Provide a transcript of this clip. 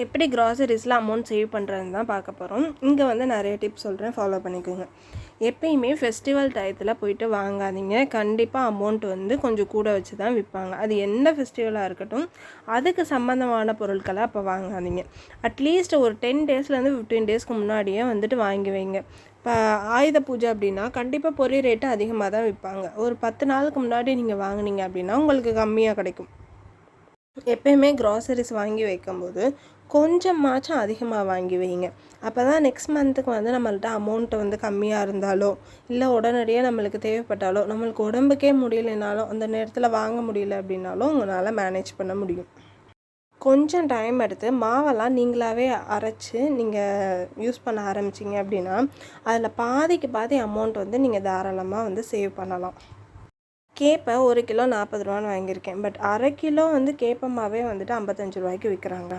எப்படி கிராசரிஸில் amount save பண்ணுறதுன்னு தான் பார்க்க போகிறோம். இங்கே வந்து நிறைய டிப்ஸ் சொல்கிறேன், ஃபாலோ பண்ணிக்கோங்க. எப்பயுமே ஃபெஸ்டிவல் டயத்தில் போயிட்டு வாங்காதீங்க. கண்டிப்பாக அமௌண்ட் வந்து கொஞ்சம் கூட வச்சு தான் விற்பாங்க. அது எந்த ஃபெஸ்டிவலாக இருக்கட்டும், அதுக்கு சம்மந்தமான பொருட்களை அப்போ வாங்காதீங்க. அட்லீஸ்ட் ஒரு 10 டேஸ்லேருந்து 15 டேஸ்க்கு முன்னாடியே வந்துட்டு வாங்கி வைங்க. இப்போ ஆயுத பூஜை அப்படின்னா கண்டிப்பாக பொரி ரேட்டு அதிகமாக தான் விற்பாங்க. ஒரு 10 நாளுக்கு முன்னாடி நீங்கள் வாங்கினீங்க அப்படின்னா உங்களுக்கு கம்மியாக கிடைக்கும். எப்பயுமே க்ராசரிஸ் வாங்கி வைக்கும்போது கொஞ்சமாச்சும் அதிகமாக வாங்கி வைங்க. அப்போ தான் நெக்ஸ்ட் மந்த்துக்கு வந்து நம்மள்ட்ட அமௌண்ட்டு வந்து கம்மியாக இருந்தாலோ, இல்லை உடனடியாக நம்மளுக்கு தேவைப்பட்டாலோ, நம்மளுக்கு உடம்புக்கே முடியலைனாலும் அந்த நேரத்தில் வாங்க முடியல அப்படின்னாலும் உங்களால் மேனேஜ் பண்ண முடியும். கொஞ்சம் டைம் எடுத்து மாவெல்லாம் நீங்களாகவே அரைச்சி நீங்கள் யூஸ் பண்ண ஆரம்பிச்சிங்க அப்படின்னா அதில் பாதிக்கு பாதி அமௌண்ட் வந்து நீங்கள் தாராளமாக வந்து சேவ் பண்ணலாம். கேப்பை 1 கிலோ 40 ரூபான்னு வாங்கியிருக்கேன். பட் அரை கிலோ வந்து கேப்ப மாவே வந்துட்டு 55 ரூபாய்க்கு விற்கிறாங்க.